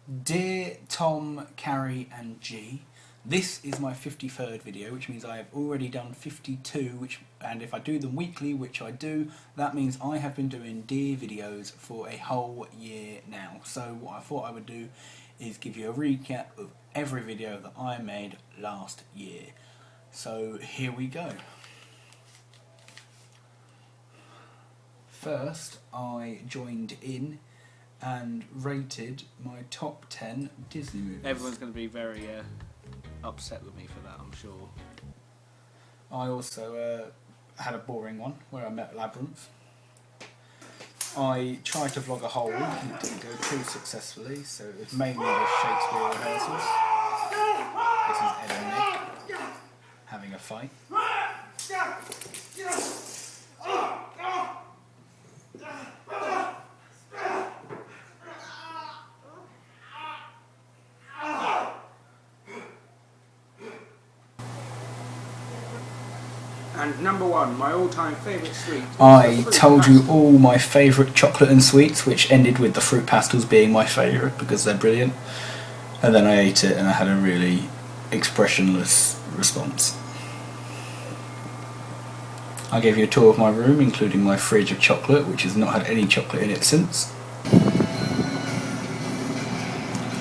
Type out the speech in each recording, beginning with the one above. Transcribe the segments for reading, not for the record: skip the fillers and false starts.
Dear Tom, Carrie and G, this is my 53rd video, which means I have already done 52, and if I do them weekly, which I do, that means I have been doing Dear videos for a whole year now. So what I thought I would do is give you a recap of every video that I made last year. So here we go. First, I joined in and rated my top 10 Disney movies. Everyone's going to be very upset with me for that, I'm sure. I also had a boring one where I met Labyrinth. I tried to vlog a hole and it didn't go too successfully, so it was mainly the Shakespeare rehearsals. This is Ed and Nick having a fight. And number one, my all-time favourite sweet. I told you all my favourite chocolate and sweets, which ended with the fruit pastels being my favourite because they're brilliant. And then I ate it and I had a really expressionless response. I gave you a tour of my room, including my fridge of chocolate, which has not had any chocolate in it since.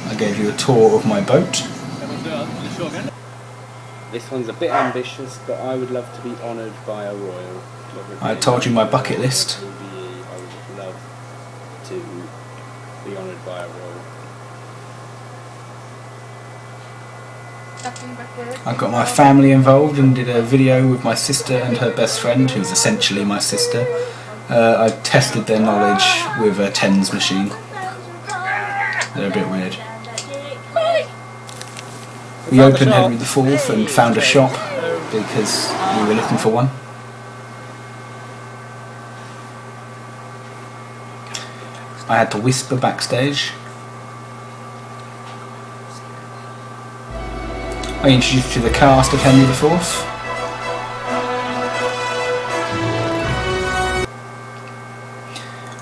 I gave you a tour of my boat. This one's a bit ambitious, but I would love to be honoured by a royal. I told you my bucket list. I would love to be honoured by a royal. I got my family involved and did a video with my sister and her best friend, who's essentially my sister. I tested their knowledge with a tens machine. They're a bit weird. We opened Henry IV and found a shop because we were looking for one. I had to whisper backstage. I introduced you to the cast of Henry IV.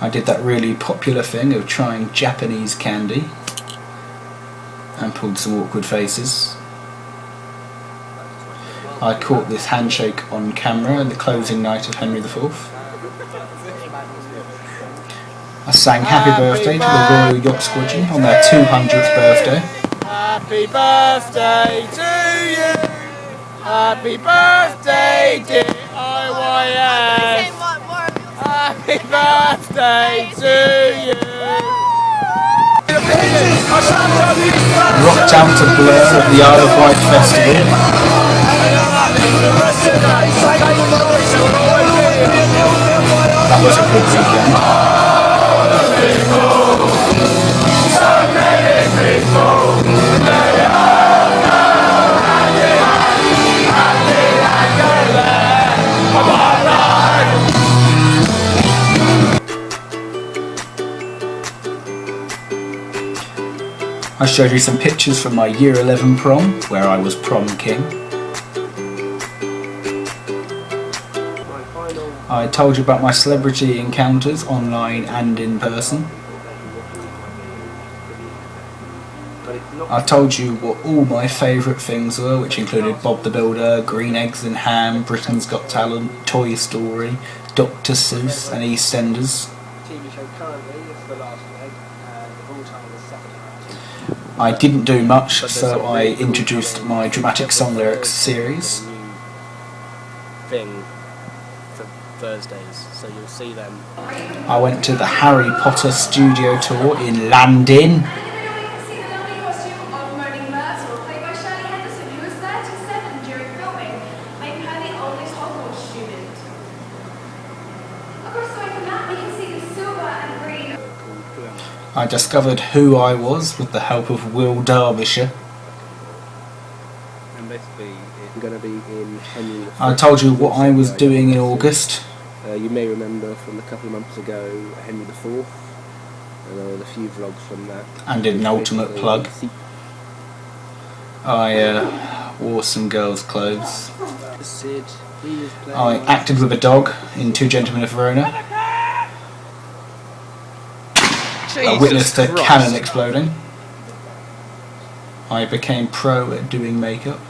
I did that really popular thing of trying Japanese candy and pulled some awkward faces. I caught this handshake on camera at the closing night of Henry IV. I sang Happy Birthday to the Royal Yacht Squadron on their 200th birthday. Happy birthday to you! Happy birthday, dear IYS! Happy birthday to you! Rocked out to Blur at the Isle of Wight Festival. That was a good weekend. I showed you some pictures from my Year 11 prom, where I was prom king. I told you about my celebrity encounters online and in person. I told you what all my favourite things were, which included Bob the Builder, Green Eggs and Ham, Britain's Got Talent, Toy Story, Dr. Seuss and EastEnders. I didn't do much, so I introduced my dramatic song lyrics series. Thing for Thursdays, so you'll see them. I went to the Harry Potter studio tour in London. I discovered who I was with the help of Will Derbyshire. And basically, it's going to be in Henry IV. I told you what I was doing in August. You may remember from a couple of months ago, Henry IV. And there were a few vlogs from that. And did an ultimate plug. I wore some girls' clothes. I acted with a dog in Two Gentlemen of Verona. I witnessed a cannon exploding. I became pro at doing makeup.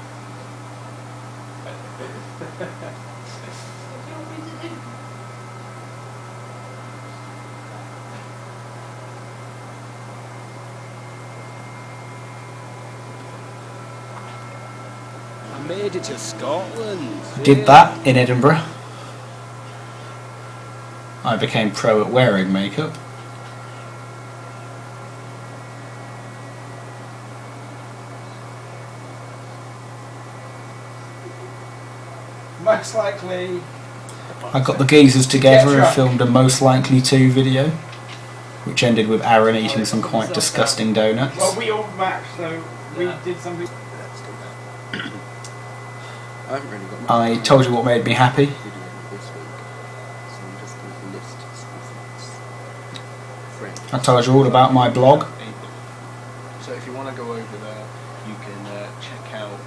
I made it to Scotland. Did that in Edinburgh. I became pro at wearing makeup. Most likely. I got the geezers together and filmed a Most Likely To video, which ended with Aaron eating some quite disgusting donuts. Well, we all matched, so we did something. I haven't really got much I time told you what made me happy. this week, so I'm just going to list some things. Friends. I told you all about my blog. So if you want to go over there, you can check out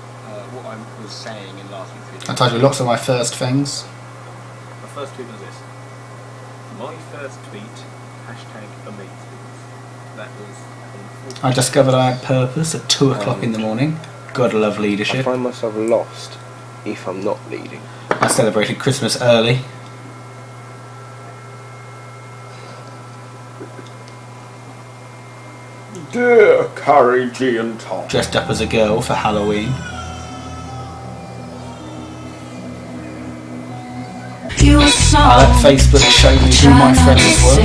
what I was saying in last week's video. I told you lots of my first things. My first tweet was this. My first tweet, #amazing. That was. I discovered I had purpose at 2 o'clock in the morning. Gotta love I leadership. find myself lost if I'm not leading. I celebrated Christmas early. Dear Carrie, G and Tom. Dressed up as a girl for Halloween. I let Facebook show me who my friends were.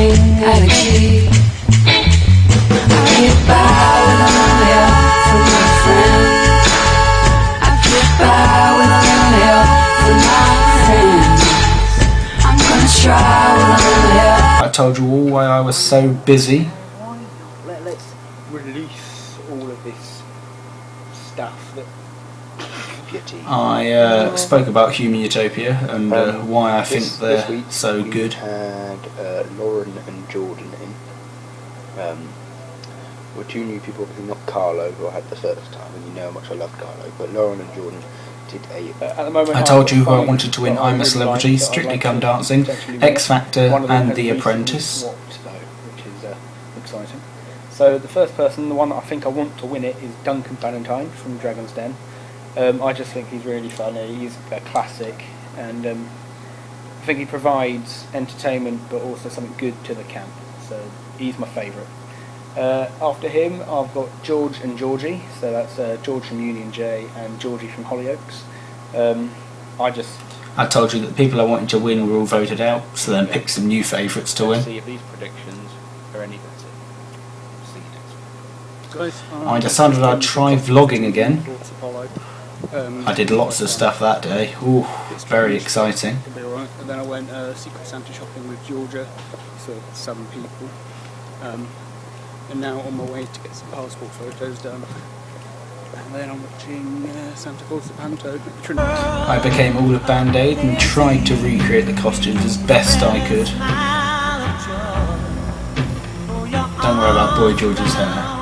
I told you all why I was so busy. Let's release all of this stuff that I spoke about Human Utopia and why I think this they're week so we good. had Lauren and Jordan in. Were two new people, obviously not Carlo, who I had the first time, and you know how much I love Carlo, but Lauren and Jordan did a... at the moment I told you who I wanted to win I'm a Celebrity, Strictly Come Dancing, X Factor and The Apprentice. Which is exciting. So the first person, the one that I think I want to win it, is Duncan Valentine from Dragon's Den. I just think he's really funny, he's a classic, and I think he provides entertainment but also something good to the camp, so he's my favourite. After him I've got George and Georgie, so that's George from Union J and Georgie from Hollyoaks. I told you that the people I wanted to win were all voted out, so then pick some new favourites to win. See if these predictions are any better. See you next week. Guys, I decided I'd try vlogging again. Apollo. I did lots of stuff that day. Ooh, it's very exciting. It'll be alright. And then I went Secret Santa shopping with Georgia, so 7 people. And now on my way to get some passport photos done. And then I'm watching Santa Claus the Panto at the Trinity. I became all of Band-Aid and tried to recreate the costumes as best I could. Don't worry about Boy George's hair.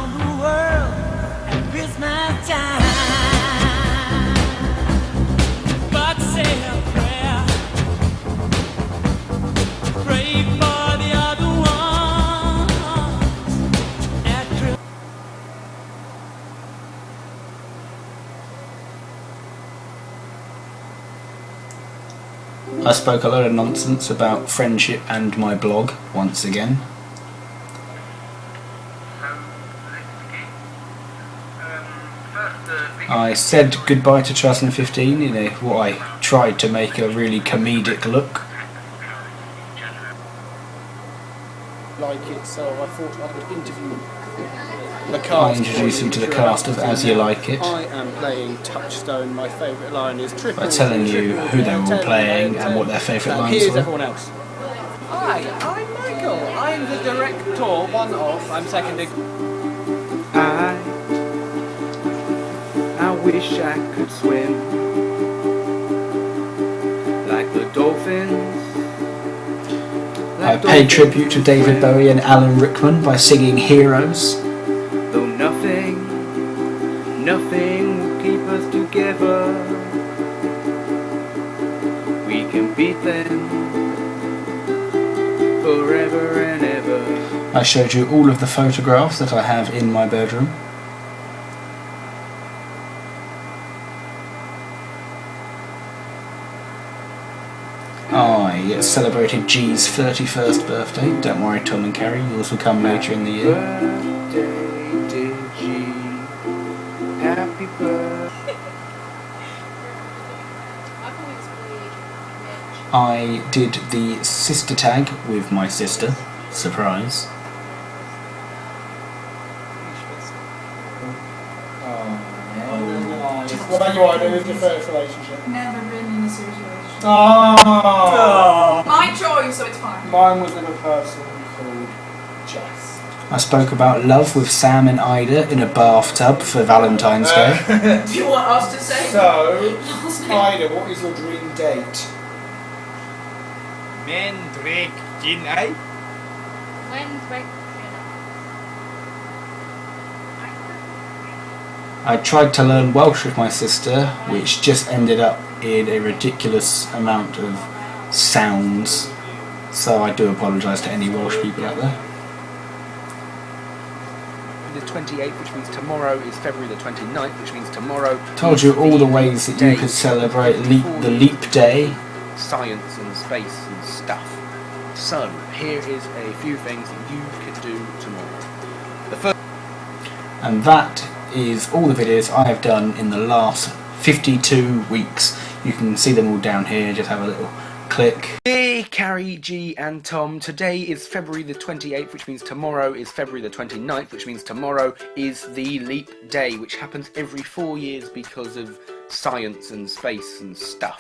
I spoke a lot of nonsense about friendship and my blog once again. I said goodbye to 2015 in what I tried to make a really comedic look. Like it, so I thought I would interview the cast. I introduced him to the cast of As You Like It I am playing Touchstone. My favourite line is triple. by telling you who they were all playing and what their favourite lines Here's were. everyone else. Hi, I'm Michael. I'm the director, one off. I'm seconding. I wish I could swim like the dolphins. I paid tribute to David Bowie and Alan Rickman by singing Heroes. Though nothing will keep us together. We can beat them forever and ever. I showed you all of the photographs that I have in my bedroom. celebrated G's 31st birthday. Don't worry, Tom and Carrie, yours will come later in the year. Birthday, dear G. Happy birthday. I did the sister tag with my sister. Surprise. What about you, Ida? Who's your first relationship? Never been in a serious relationship. Oh. My choice, so it's fine. Mine was with a person called Jess. I spoke about love with Sam and Ida in a bathtub for Valentine's Day. Do you want us to say? So, Ida, what is your dream date? Men drink gin, eh? I tried to learn Welsh with my sister, which just ended up in a ridiculous amount of sounds. So I do apologise to any Welsh people out there. The 28th, which means tomorrow is February the 29th, which means tomorrow. Told you all the ways that you could celebrate the leap day. Science and space and stuff. So, here is a few things that you could do tomorrow. The first. And that is all the videos I have done in the last 52 weeks. You can see them all down here, just have a little click. Hey, Carrie, G and Tom. Today is February the 28th, which means tomorrow is February the 29th, which means tomorrow is the leap day, which happens every 4 years because of science and space and stuff.